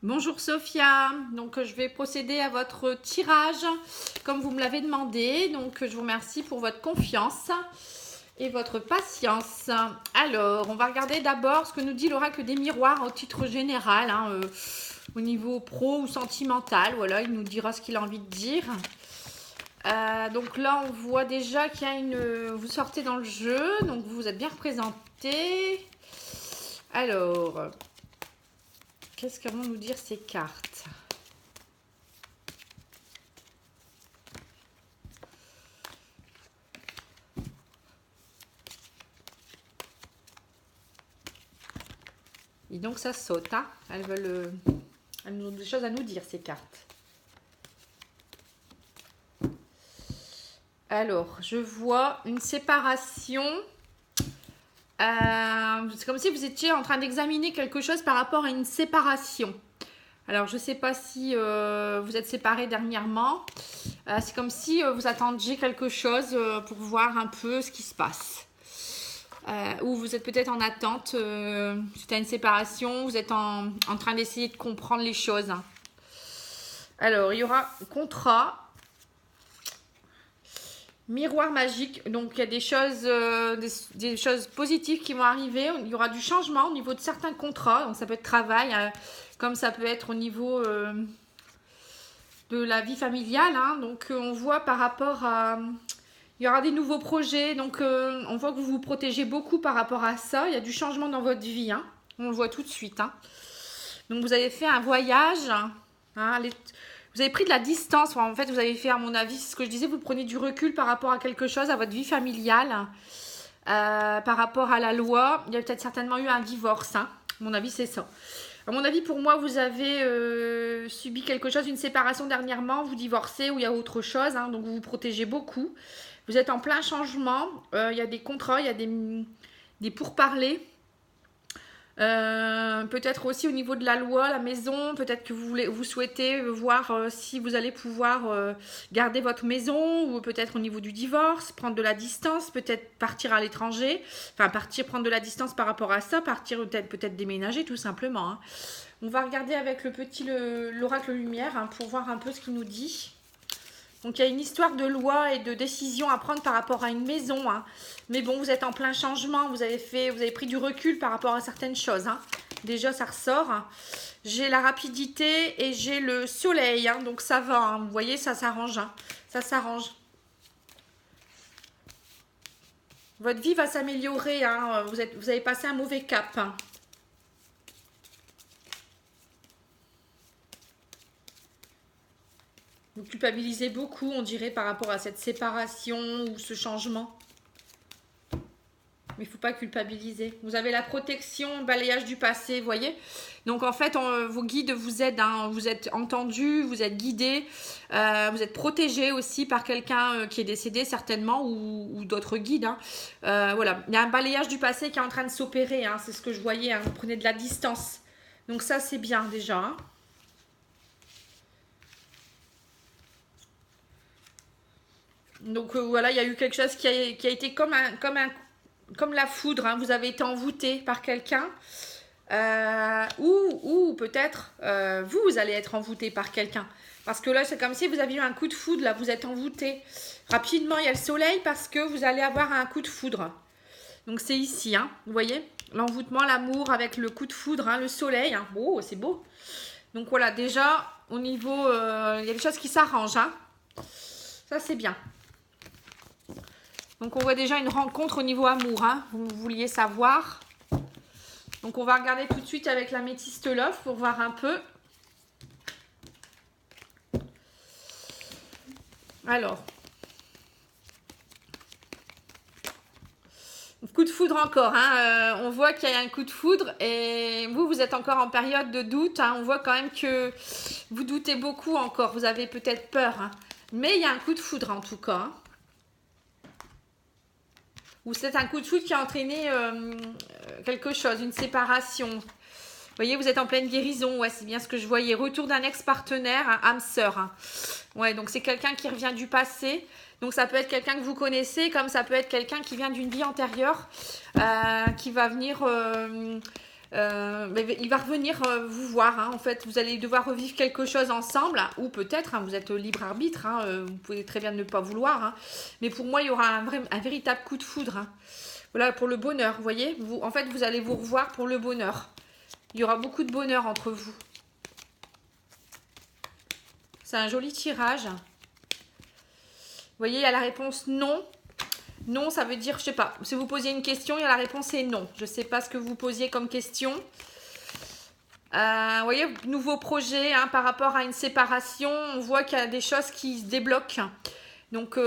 Bonjour Sophia, donc je vais procéder à votre tirage comme vous me l'avez demandé. Donc je vous remercie pour votre confiance et votre patience. Alors, on va regarder d'abord ce que nous dit l'oracle des miroirs au titre général, au niveau pro ou sentimental. Voilà, il nous dira ce qu'il a envie de dire. Donc là, on voit déjà qu'il y a une... Vous sortez dans le jeu, donc vous êtes bien représenté. Alors... Qu'est-ce qu'elles vont nous dire ces cartes? Et donc ça saute, hein. Elles ont des choses à nous dire, ces cartes. Alors, je vois une séparation. C'est comme si vous étiez en train d'examiner quelque chose par rapport à une séparation. Alors, je ne sais pas si vous êtes séparés dernièrement. C'est comme si vous attendiez quelque chose pour voir un peu ce qui se passe. Ou vous êtes peut-être en attente suite à une séparation. Vous êtes en train d'essayer de comprendre les choses. Alors, il y aura contrat. Miroir magique, donc il y a des choses positives qui vont arriver. Il y aura du changement au niveau de certains contrats, donc ça peut être travail, comme ça peut être au niveau de la vie familiale. Donc on voit par rapport à... Il y aura des nouveaux projets, donc on voit que vous vous protégez beaucoup par rapport à ça. Il y a du changement dans votre vie, on le voit tout de suite. Donc vous avez fait un voyage, vous avez pris de la distance, en fait vous avez fait, à mon avis, c'est ce que je disais, vous prenez du recul par rapport à quelque chose, à votre vie familiale, par rapport à la loi. Il y a peut-être certainement eu un divorce, à mon avis c'est ça. À mon avis, pour moi, vous avez subi quelque chose, une séparation dernièrement, vous divorcez ou il y a autre chose, donc vous vous protégez beaucoup. Vous êtes en plein changement, il y a des contrats, il y a des pourparlers. Peut-être aussi au niveau de la loi, la maison, peut-être que vous souhaitez voir si vous allez pouvoir garder votre maison, ou peut-être au niveau du divorce, prendre de la distance, peut-être partir à l'étranger, enfin prendre de la distance par rapport à ça, partir peut-être déménager tout simplement. On va regarder avec l'oracle lumière pour voir un peu ce qu'il nous dit. Donc il y a une histoire de loi et de décision à prendre par rapport à une maison. Mais bon, vous êtes en plein changement, vous avez pris du recul par rapport à certaines choses. Déjà, ça ressort. J'ai la rapidité et j'ai le soleil. Donc ça va, vous voyez, ça s'arrange. Ça s'arrange. Votre vie va s'améliorer. Vous avez passé un mauvais cap. Vous culpabilisez beaucoup, on dirait, par rapport à cette séparation ou ce changement. Mais il ne faut pas culpabiliser. Vous avez la protection, balayage du passé, vous voyez. Donc en fait, vos guides vous aident. Vous êtes entendus, vous êtes guidés. Vous êtes protégés aussi par quelqu'un qui est décédé certainement, ou d'autres guides. Voilà, il y a un balayage du passé qui est en train de s'opérer. C'est ce que je voyais. Vous prenez de la distance. Donc ça, c'est bien déjà. Donc voilà, il y a eu quelque chose qui a été comme la foudre. Vous avez été envoûté par quelqu'un. Ou peut-être vous allez être envoûté par quelqu'un. Parce que là, c'est comme si vous aviez eu un coup de foudre. Là, vous êtes envoûté. Rapidement, il y a le soleil parce que vous allez avoir un coup de foudre. Donc c'est ici, vous voyez. L'envoûtement, l'amour avec le coup de foudre, le soleil. Oh, c'est beau. Donc voilà, déjà, au niveau... il y a des choses qui s'arrangent. Ça, c'est bien. Donc, on voit déjà une rencontre au niveau amour. Vous vouliez savoir. Donc, on va regarder tout de suite avec l'améthyste love pour voir un peu. Alors. Coup de foudre encore. On voit qu'il y a un coup de foudre. Et vous êtes encore en période de doute. On voit quand même que vous doutez beaucoup encore. Vous avez peut-être peur. Mais il y a un coup de foudre en tout cas. Ou c'est un coup de foudre qui a entraîné quelque chose, une séparation. Vous voyez, vous êtes en pleine guérison. Ouais, c'est bien ce que je voyais. Retour d'un ex-partenaire, âme sœur. Ouais, donc c'est quelqu'un qui revient du passé. Donc ça peut être quelqu'un que vous connaissez, comme ça peut être quelqu'un qui vient d'une vie antérieure, qui va venir Mais il va revenir vous voir. Hein. En fait, vous allez devoir revivre quelque chose ensemble. Ou peut-être, hein, vous êtes libre arbitre. Hein, vous pouvez très bien ne pas vouloir. Hein. Mais pour moi, il y aura un véritable coup de foudre. Hein. Voilà, pour le bonheur, vous voyez. En fait, vous allez vous revoir pour le bonheur. Il y aura beaucoup de bonheur entre vous. C'est un joli tirage. Vous voyez, il y a la réponse non. Non, ça veut dire, je sais pas. Si vous posiez une question, il y a la réponse est non. Je ne sais pas ce que vous posiez comme question. Vous voyez, nouveau projet hein, par rapport à une séparation. On voit qu'il y a des choses qui se débloquent. Donc,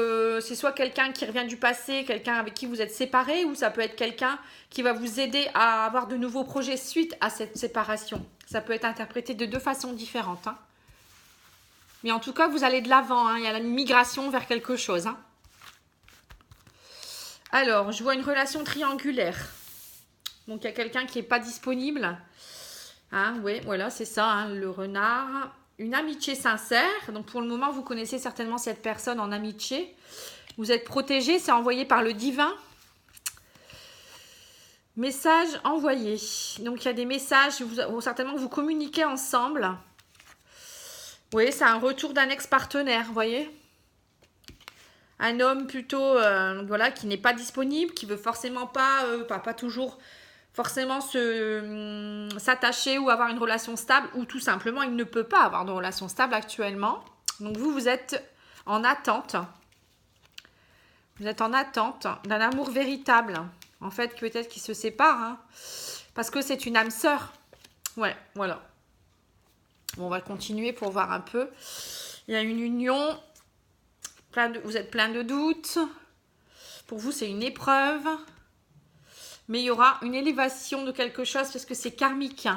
c'est soit quelqu'un qui revient du passé, quelqu'un avec qui vous êtes séparés, ou ça peut être quelqu'un qui va vous aider à avoir de nouveaux projets suite à cette séparation. Ça peut être interprété de deux façons différentes. Hein. Mais en tout cas, vous allez de l'avant. Hein. Il y a la migration vers quelque chose. Hein. Alors, je vois une relation triangulaire. Donc, il y a quelqu'un qui n'est pas disponible. Hein, oui, voilà, c'est ça, hein, le renard. Une amitié sincère. Donc, pour le moment, vous connaissez certainement cette personne en amitié. Vous êtes protégé, c'est envoyé par le divin. Message envoyé. Donc, il y a des messages, certainement que vous communiquez ensemble. Oui, c'est un retour d'un ex-partenaire, vous voyez. Un homme plutôt, voilà, qui n'est pas disponible, qui veut forcément pas toujours forcément s'attacher ou avoir une relation stable, ou tout simplement, il ne peut pas avoir de relation stable actuellement. Donc, vous êtes en attente. Vous êtes en attente d'un amour véritable. En fait, peut-être qu'il se sépare, hein, parce que c'est une âme sœur. Ouais, voilà. Bon, on va continuer pour voir un peu. Il y a une union. Vous êtes plein de doutes. Pour vous, c'est une épreuve. Mais il y aura une élévation de quelque chose parce que c'est karmique.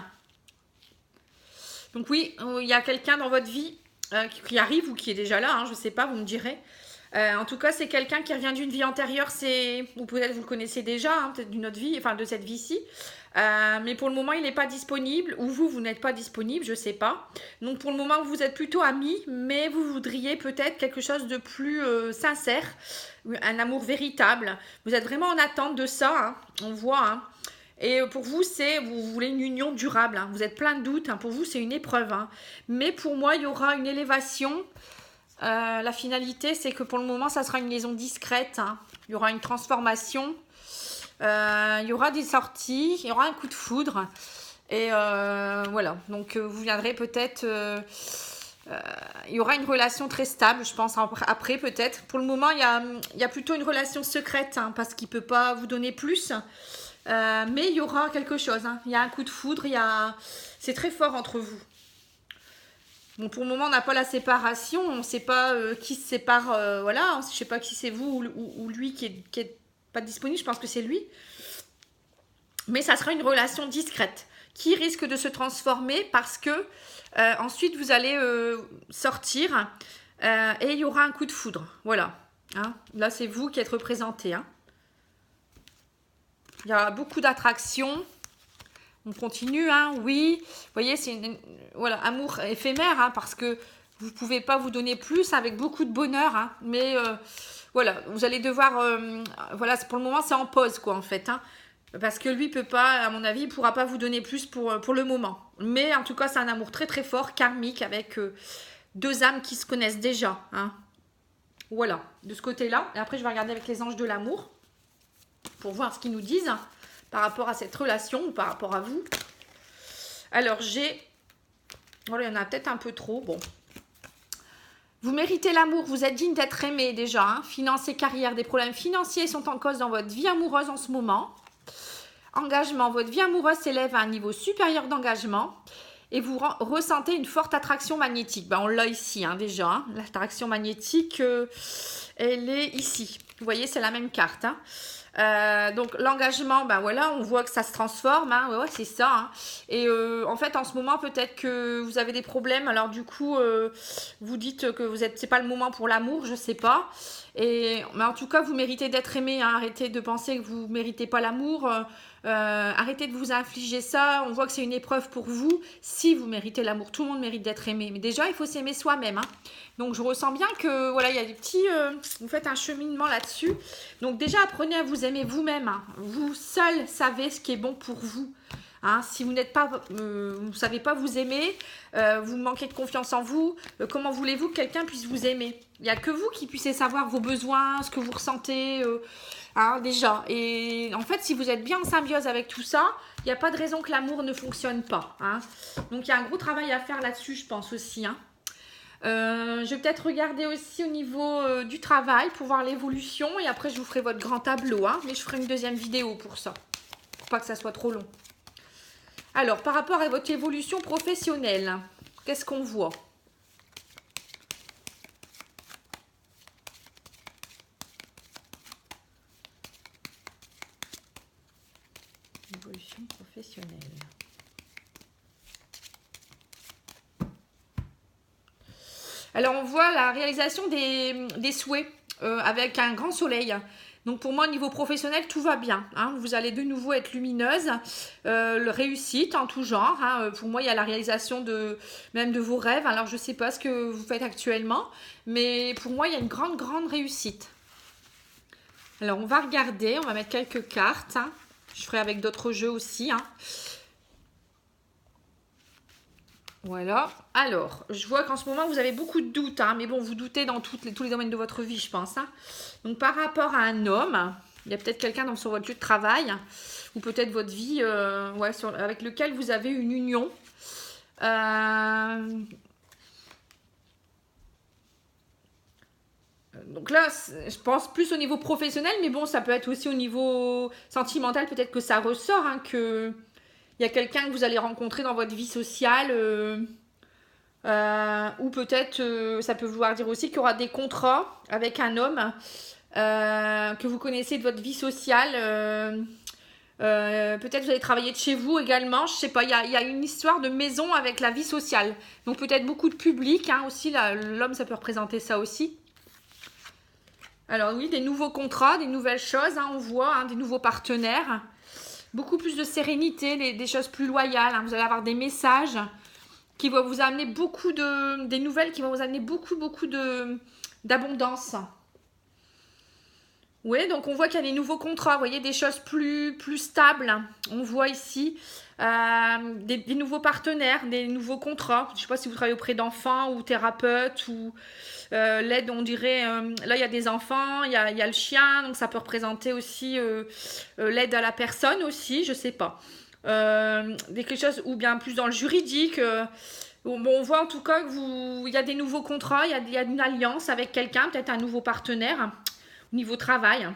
Donc oui, il y a quelqu'un dans votre vie qui arrive ou qui est déjà là. Hein, je ne sais pas, vous me direz. En tout cas, c'est quelqu'un qui revient d'une vie antérieure. Ou peut-être vous le connaissez déjà, hein, peut-être d'une autre vie, enfin de cette vie-ci. Mais pour le moment, il n'est pas disponible. Ou vous n'êtes pas disponible, je ne sais pas. Donc pour le moment, vous êtes plutôt amis. Mais vous voudriez peut-être quelque chose de plus sincère. Un amour véritable. Vous êtes vraiment en attente de ça. Hein, on voit. Hein. Et pour vous, vous voulez une union durable. Hein. Vous êtes plein de doutes. Hein. Pour vous, c'est une épreuve. Hein. Mais pour moi, il y aura une élévation. La finalité, c'est que pour le moment, ça sera une liaison discrète. Hein. Il y aura une transformation. Il y aura des sorties. Il y aura un coup de foudre. Et voilà. Donc, vous viendrez peut-être... il y aura une relation très stable, je pense, après peut-être. Pour le moment, il y a plutôt une relation secrète, hein, parce qu'il ne peut pas vous donner plus. Mais il y aura quelque chose. Hein. Il y a un coup de foudre, c'est très fort entre vous. Bon, pour le moment, on n'a pas la séparation. On ne sait pas qui se sépare. Voilà, je ne sais pas qui c'est vous ou lui qui est pas disponible. Je pense que c'est lui. Mais ça sera une relation discrète qui risque de se transformer parce que ensuite, vous allez sortir et il y aura un coup de foudre. Voilà. Hein. Là, c'est vous qui êtes représenté. Hein. Il y a beaucoup d'attraction. On continue, hein, oui. Vous voyez, c'est voilà, amour éphémère, hein, parce que vous ne pouvez pas vous donner plus avec beaucoup de bonheur. Hein, mais voilà, vous allez devoir... voilà, pour le moment, c'est en pause, quoi, en fait. Hein, parce que lui, peut pas, à mon avis, il ne pourra pas vous donner plus pour le moment. Mais en tout cas, c'est un amour très, très fort, karmique, avec deux âmes qui se connaissent déjà. Hein. Voilà, de ce côté-là. Et après, je vais regarder avec les anges de l'amour pour voir ce qu'ils nous disent. Par rapport à cette relation ou par rapport à vous. Alors, voilà, il y en a peut-être un peu trop. Bon. Vous méritez l'amour. Vous êtes digne d'être aimé déjà. Hein. Finances et carrière. Des problèmes financiers sont en cause dans votre vie amoureuse en ce moment. Engagement. Votre vie amoureuse s'élève à un niveau supérieur d'engagement. Et vous ressentez une forte attraction magnétique. Ben, on l'a ici hein, déjà. Hein. L'attraction magnétique, elle est ici. Vous voyez, c'est la même carte. Hein. Donc l'engagement, ben voilà, on voit que ça se transforme, hein, ouais, c'est ça. Hein. Et en fait, en ce moment, peut-être que vous avez des problèmes. Alors du coup, vous dites que c'est pas le moment pour l'amour, je sais pas. Mais en tout cas, vous méritez d'être aimé. Hein. Arrêtez de penser que vous méritez pas l'amour. Arrêtez de vous infliger ça. On voit que c'est une épreuve pour vous. Si vous méritez l'amour, tout le monde mérite d'être aimé. Mais déjà, il faut s'aimer soi-même. Hein. Donc, je ressens bien que voilà, il y a des petits. Vous faites un cheminement là-dessus. Donc, déjà, apprenez à vous aimer vous-même. Hein. Vous seul savez ce qui est bon pour vous. Hein, si vous n'êtes pas, vous ne savez pas vous aimer, vous manquez de confiance en vous, comment voulez-vous que quelqu'un puisse vous aimer? Il n'y a que vous qui puissiez savoir vos besoins, ce que vous ressentez, hein, déjà. Et en fait, si vous êtes bien en symbiose avec tout ça, il n'y a pas de raison que l'amour ne fonctionne pas. Hein. Donc, il y a un gros travail à faire là-dessus, je pense aussi. Hein. Je vais peut-être regarder aussi au niveau du travail pour voir l'évolution. Et après, je vous ferai votre grand tableau. Hein, mais je ferai une deuxième vidéo pour ça. Pour pas que ça soit trop long. Alors, par rapport à votre évolution professionnelle, qu'est-ce qu'on voit? Évolution professionnelle. Alors, on voit la réalisation des souhaits avec un grand soleil. Donc, pour moi, au niveau professionnel, tout va bien. Hein. Vous allez de nouveau être lumineuse. Réussite en tout genre. Hein. Pour moi, il y a la réalisation même de vos rêves. Alors, je ne sais pas ce que vous faites actuellement. Mais pour moi, il y a une grande, grande réussite. Alors, on va regarder. On va mettre quelques cartes. Hein. Je ferai avec d'autres jeux aussi. Hein. Voilà. Alors, je vois qu'en ce moment, vous avez beaucoup de doutes. Hein, mais bon, vous doutez dans tous les domaines de votre vie, je pense. Hein. Donc, par rapport à un homme, il y a peut-être quelqu'un sur votre lieu de travail ou peut-être votre vie avec lequel vous avez une union. Donc là, je pense plus au niveau professionnel, mais bon, ça peut être aussi au niveau sentimental. Peut-être que ça ressort, hein, que il y a quelqu'un que vous allez rencontrer dans votre vie sociale. Ou peut-être, ça peut vouloir dire aussi qu'il y aura des contrats avec un homme que vous connaissez de votre vie sociale. Peut-être vous allez travailler de chez vous également. Je sais pas, il y a une histoire de maison avec la vie sociale. Donc peut-être beaucoup de public hein, aussi. L'homme, ça peut représenter ça aussi. Alors oui, des nouveaux contrats, des nouvelles choses, hein, on voit, hein, des nouveaux partenaires. Beaucoup plus de sérénité, des choses plus loyales. Hein. Vous allez avoir des messages qui vont vous amener des nouvelles qui vont vous amener beaucoup d'abondance. Oui, donc on voit qu'il y a des nouveaux contrats, vous voyez, des choses plus stables. On voit ici des nouveaux partenaires, des nouveaux contrats. Je ne sais pas si vous travaillez auprès d'enfants ou thérapeutes ou l'aide, on dirait, là il y a des enfants, il y a le chien, donc ça peut représenter aussi l'aide à la personne aussi, je ne sais pas. Quelque chose ou bien plus dans le juridique. Bon, on voit en tout cas qu'il y a des nouveaux contrats, il y a une alliance avec quelqu'un, peut-être un nouveau partenaire au niveau travail.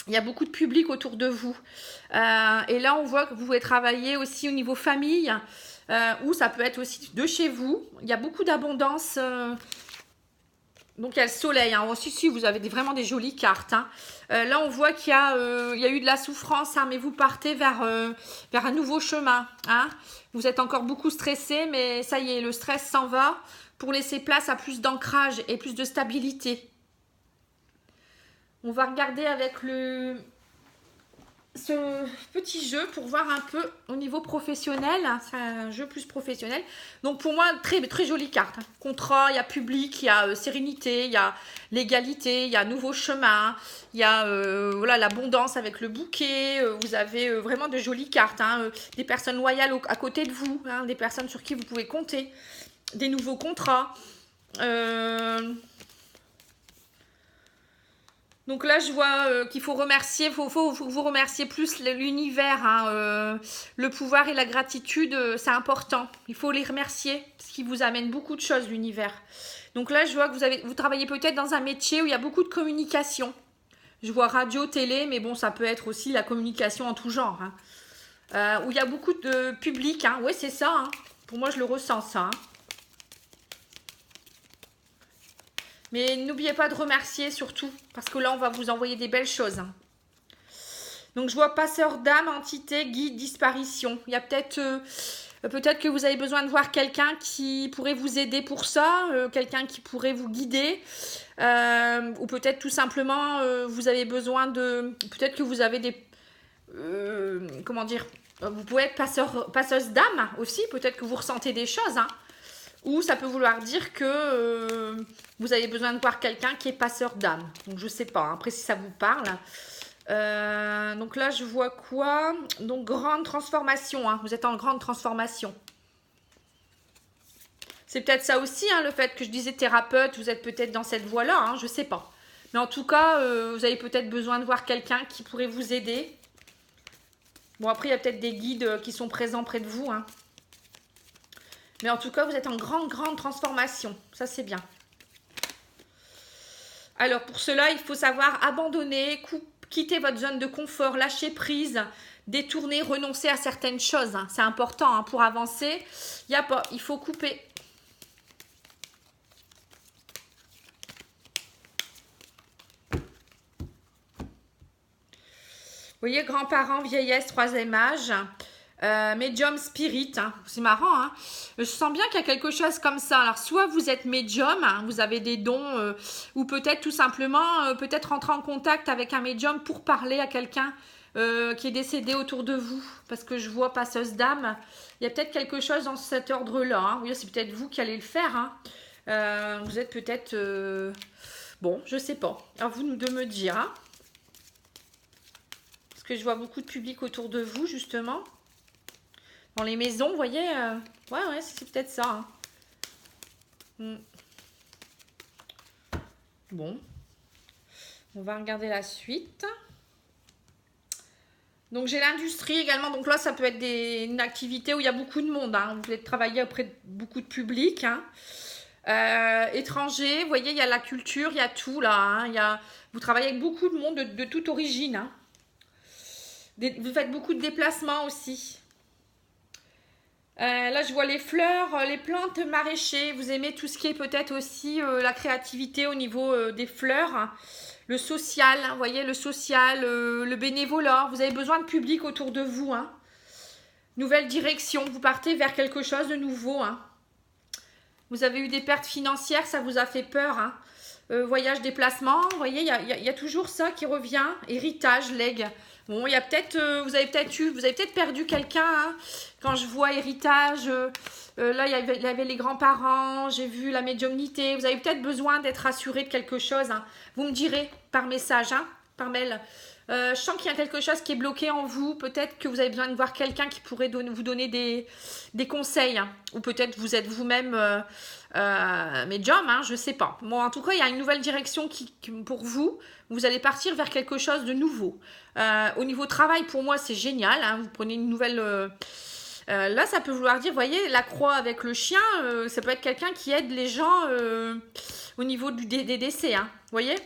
Il y a beaucoup de public autour de vous. Et là, on voit que vous pouvez travailler aussi au niveau famille, ou ça peut être aussi de chez vous. Il y a beaucoup d'abondance. Donc, il y a le soleil. Hein. Si, vous avez vraiment des jolies cartes. Hein. Là, on voit qu'il y a eu de la souffrance, hein, mais vous partez vers un nouveau chemin. Hein. Vous êtes encore beaucoup stressé, mais ça y est, le stress s'en va pour laisser place à plus d'ancrage et plus de stabilité. On va regarder avec ce petit jeu pour voir un peu au niveau professionnel. C'est un jeu plus professionnel. Donc pour moi, très, très jolie carte. Contrat, il y a public, il y a sérénité, il y a l'égalité, il y a nouveau chemin, il y a voilà, l'abondance avec le bouquet. Vous avez vraiment de jolies cartes. Hein, des personnes loyales à côté de vous, hein, des personnes sur qui vous pouvez compter, des nouveaux contrats. Donc là, je vois qu'il faut remercier, faut vous remercier plus l'univers, hein, le pouvoir et la gratitude, c'est important. Il faut les remercier, parce qu'il vous amène beaucoup de choses, l'univers. Donc là, je vois que vous travaillez peut-être dans un métier où il y a beaucoup de communication. Je vois radio, télé, mais bon, ça peut être aussi la communication en tout genre. Hein. Où il y a beaucoup de public, hein. Oui, c'est ça. Hein. Pour moi, je le ressens, ça. Hein. Mais n'oubliez pas de remercier surtout, parce que là, on va vous envoyer des belles choses. Donc, je vois passeur d'âme, entité, guide, disparition. Il y a peut-être que vous avez besoin de voir quelqu'un qui pourrait vous aider pour ça, quelqu'un qui pourrait vous guider. Ou peut-être tout simplement, vous avez besoin de... Peut-être que vous avez des... comment dire? Vous pouvez être passeuse d'âme aussi. Peut-être que vous ressentez des choses, hein. Ou ça peut vouloir dire que vous avez besoin de voir quelqu'un qui est passeur d'âme. Donc, je ne sais pas. Après, si ça vous parle. Donc là, je vois quoi? Donc, grande transformation. Hein. Vous êtes en grande transformation. C'est peut-être ça aussi, hein, le fait que je disais thérapeute. Vous êtes peut-être dans cette voie-là, hein, je sais pas. Mais en tout cas, vous avez peut-être besoin de voir quelqu'un qui pourrait vous aider. Bon, après, il y a peut-être des guides qui sont présents près de vous. Hein. Mais en tout cas, vous êtes en grande transformation. Ça, c'est bien. Alors, pour cela, il faut savoir abandonner, quitter votre zone de confort, lâcher prise, détourner, renoncer à certaines choses. Hein. C'est important hein, pour avancer. Il faut couper. Vous voyez, grands-parents, vieillesse, troisième âge, médium, spirit, hein. C'est marrant, hein. Je sens bien qu'il y a quelque chose comme ça. Alors, soit vous êtes médium, hein, vous avez des dons, ou peut-être tout simplement, peut-être rentrer en contact avec un médium pour parler à quelqu'un qui est décédé autour de vous. Parce que je vois passeuse d'âme. Il y a peut-être quelque chose dans cet ordre-là. Hein. Oui, c'est peut-être vous qui allez le faire. Hein. Vous êtes peut-être... Bon, je sais pas. À vous de me dire, hein. Que je vois beaucoup de public autour de vous, justement. Dans les maisons, vous voyez. Ouais, c'est peut-être ça. Hein. Bon. On va regarder la suite. Donc, j'ai l'industrie également. Donc là, ça peut être une activité où il y a beaucoup de monde. Hein. Vous allez travailler auprès de beaucoup de public. Hein. Étranger, vous voyez, il y a la culture, il y a tout là. Hein. Vous travaillez avec beaucoup de monde de toute origine. Hein. Vous faites beaucoup de déplacements aussi. Là, je vois les fleurs, les plantes maraîchers. Vous aimez tout ce qui est peut-être aussi la créativité au niveau des fleurs. Le social, vous voyez, le social, le bénévolat. Vous avez besoin de public autour de vous. Hein. Nouvelle direction, vous partez vers quelque chose de nouveau. Hein. Vous avez eu des pertes financières, ça vous a fait peur. Hein. Voyage, déplacement, vous voyez, il y a toujours ça qui revient. Héritage, legs. Bon, il y a peut-être, vous avez peut-être perdu quelqu'un. Hein. Quand je vois héritage, là, il y avait les grands-parents, j'ai vu la médiumnité. Vous avez peut-être besoin d'être rassuré de quelque chose. Hein. Vous me direz par message, hein, par mail. Je sens qu'il y a quelque chose qui est bloqué en vous. Peut-être que vous avez besoin de voir quelqu'un qui pourrait vous donner des conseils. Hein. Ou peut-être vous êtes vous-même médium, hein, je ne sais pas. Bon, en tout cas, il y a une nouvelle direction pour vous. Vous allez partir vers quelque chose de nouveau. Au niveau travail, pour moi, c'est génial. Hein. Vous prenez une nouvelle... là, ça peut vouloir dire, vous voyez, la croix avec le chien, ça peut être quelqu'un qui aide les gens au niveau des décès. Hein. Vous voyez?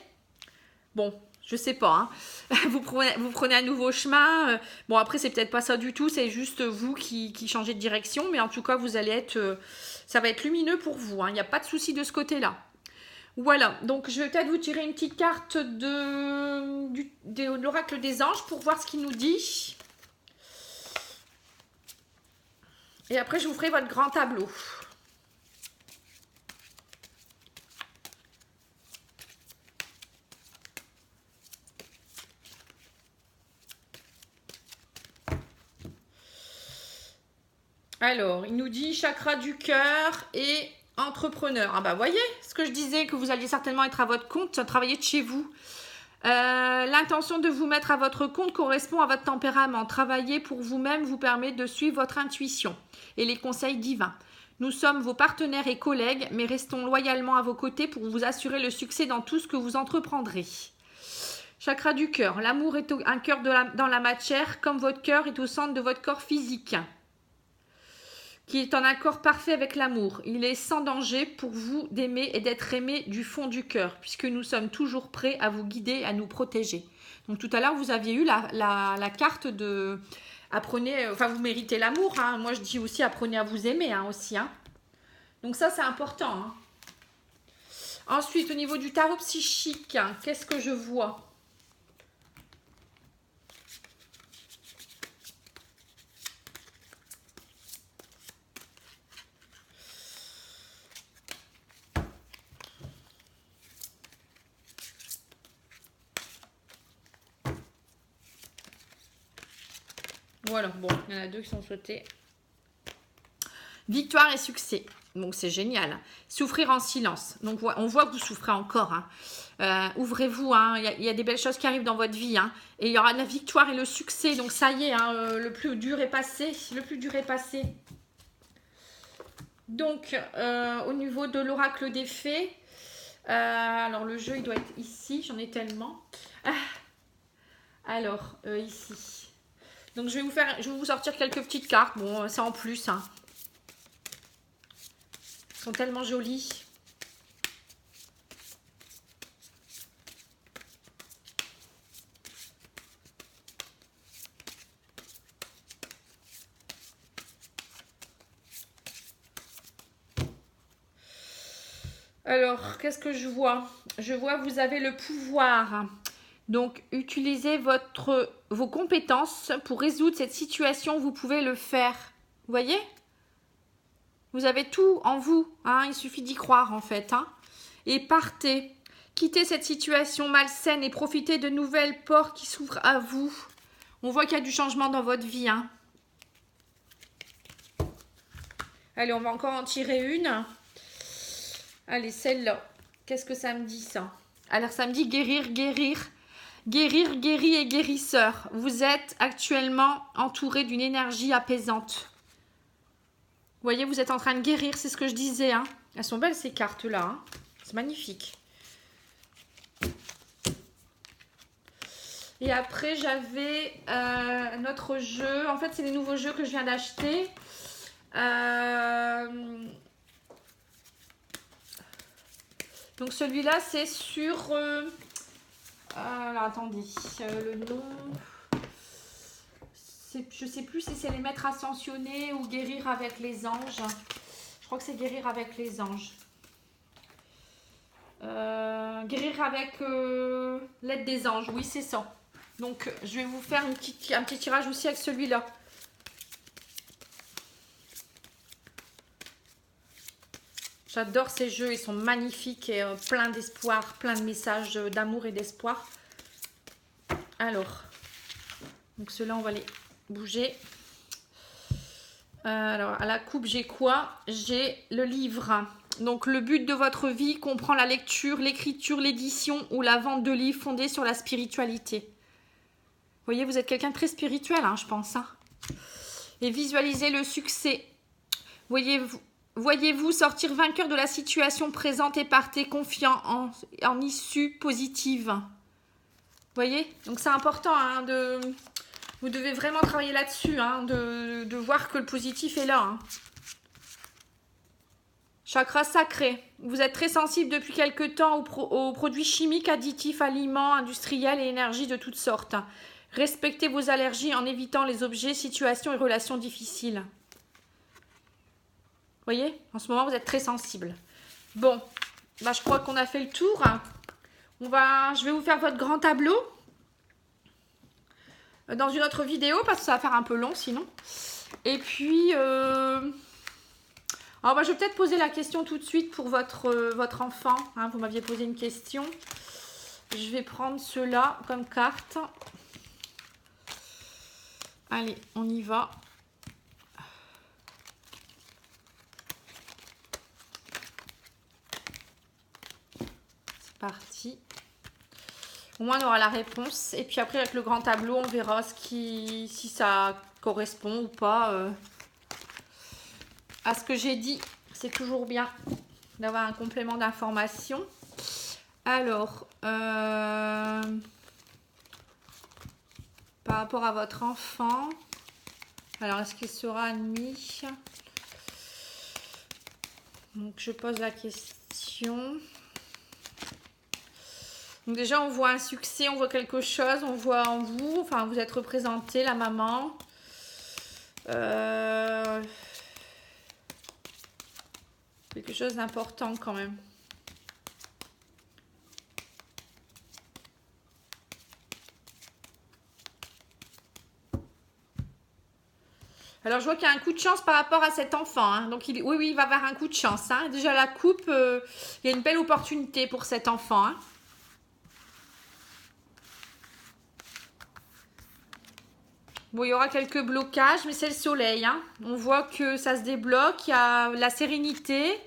Bon, je sais pas. Hein. Vous prenez un nouveau chemin. Bon, après, c'est peut-être pas ça du tout. C'est juste vous qui changez de direction. Mais en tout cas, vous allez être... ça va être lumineux pour vous. Hein. Il n'y a pas de souci de ce côté-là. Voilà. Donc, je vais peut-être vous tirer une petite carte de l'oracle des anges pour voir ce qu'il nous dit. Et après, je vous ferai votre grand tableau. Alors, il nous dit chakra du cœur et entrepreneur. Ah bah, voyez ce que je disais, que vous alliez certainement être à votre compte, travailler de chez vous. L'intention de vous mettre à votre compte correspond à votre tempérament. Travailler pour vous-même vous permet de suivre votre intuition et les conseils divins. Nous sommes vos partenaires et collègues, mais restons loyalement à vos côtés pour vous assurer le succès dans tout ce que vous entreprendrez. Chakra du cœur. L'amour est un cœur dans la matière, comme votre cœur est au centre de votre corps physique, qui est en accord parfait avec l'amour. Il est sans danger pour vous d'aimer et d'être aimé du fond du cœur, puisque nous sommes toujours prêts à vous guider, à nous protéger. Donc tout à l'heure, vous aviez eu la carte de... Apprenez, enfin vous méritez l'amour. Hein. Moi, je dis aussi apprenez à vous aimer hein, aussi. Hein. Donc ça, c'est important. Hein. Ensuite, au niveau du tarot psychique, hein, qu'est-ce que je vois ? Voilà, bon, il y en a deux qui sont sautés. Victoire et succès. Donc, c'est génial. Souffrir en silence. Donc, on voit que vous souffrez encore. Hein. Ouvrez-vous. Hein. Il y a des belles choses qui arrivent dans votre vie. Hein. Et il y aura la victoire et le succès. Donc, ça y est. Hein, le plus dur est passé. Le plus dur est passé. Donc, au niveau de l'oracle des fées. Alors, le jeu, il doit être ici. J'en ai tellement. Alors, ici. Donc, je vais vous sortir quelques petites cartes. Bon, c'est en plus. Hein. Elles sont tellement jolies. Alors, qu'est-ce que je vois? Je vois que vous avez le pouvoir. Donc, utilisez vos compétences pour résoudre cette situation. Vous pouvez le faire. Vous voyez? Vous avez tout en vous. Hein, il suffit d'y croire, en fait. Hein. Et partez. Quittez cette situation malsaine et profitez de nouvelles portes qui s'ouvrent à vous. On voit qu'il y a du changement dans votre vie. Hein. Allez, on va encore en tirer une. Allez, celle-là. Qu'est-ce que ça me dit, ça? Alors, ça me dit guérir, guérir. Guérir, guéri et guérisseur. Vous êtes actuellement entouré d'une énergie apaisante. Vous voyez, vous êtes en train de guérir, c'est ce que je disais. Hein. Elles sont belles, ces cartes-là. Hein. C'est magnifique. Et après, j'avais un autre jeu. En fait, c'est les nouveaux jeux que je viens d'acheter. Donc, celui-là, c'est sur... alors, attendez. Le nom... Je ne sais plus si c'est les maîtres ascensionnés ou guérir avec les anges. Je crois que c'est guérir avec les anges. Guérir avec l'aide des anges. Oui, c'est ça. Donc, je vais vous faire un petit tirage aussi avec celui-là. J'adore ces jeux. Ils sont magnifiques et plein d'espoir, plein de messages d'amour et d'espoir. Alors, donc ceux-là, on va les bouger. Alors, à la coupe, j'ai quoi? J'ai le livre. Donc, le but de votre vie comprend la lecture, l'écriture, l'édition ou la vente de livres fondés sur la spiritualité. Vous voyez, vous êtes quelqu'un de très spirituel, hein, je pense. Hein. Et visualisez le succès. Voyez-vous sortir vainqueur de la situation présente et partez confiant en issue positive. Vous voyez? Donc, c'est important hein, Vous devez vraiment travailler là-dessus, hein, de voir que le positif est là. Hein. Chakra sacré. Vous êtes très sensible depuis quelque temps aux produits chimiques, additifs, aliments, industriels et énergies de toutes sortes. Respectez vos allergies en évitant les objets, situations et relations difficiles. Vous voyez? En ce moment, vous êtes très sensible. Bon, bah, je crois qu'on a fait le tour. Je vais vous faire votre grand tableau. Dans une autre vidéo, parce que ça va faire un peu long sinon. Et puis, alors, bah, je vais peut-être poser la question tout de suite pour votre enfant. Hein, vous m'aviez posé une question. Je vais prendre cela comme carte. Allez, on y va. C'est parti. Au moins, on aura la réponse. Et puis après, avec le grand tableau, on verra si ça correspond ou pas à ce que j'ai dit. C'est toujours bien d'avoir un complément d'information. Alors, par rapport à votre enfant, alors est-ce qu'il sera admis? Donc, je pose la question. Donc déjà, on voit un succès, on voit quelque chose, on voit en vous, enfin, vous êtes représenté, la maman. Quelque chose d'important quand même. Alors, je vois qu'il y a un coup de chance par rapport à cet enfant. Hein. Donc, oui, il va avoir un coup de chance. Hein. Déjà, la coupe, il y a une belle opportunité pour cet enfant. Hein. Bon, il y aura quelques blocages, mais c'est le soleil. Hein. On voit que ça se débloque, il y a la sérénité,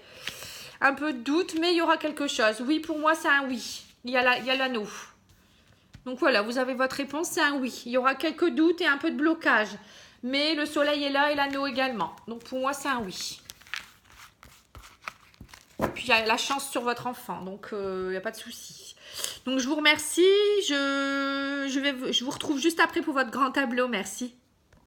un peu de doute, mais il y aura quelque chose. Oui, pour moi, c'est un oui. Il y a l'anneau. Donc voilà, vous avez votre réponse, c'est un oui. Il y aura quelques doutes et un peu de blocage. Mais le soleil est là et l'anneau également. Donc pour moi, c'est un oui. Puis il y a la chance sur votre enfant, donc il n'y a pas de souci. Donc je vous remercie. Je vous retrouve juste après pour votre grand tableau. Merci.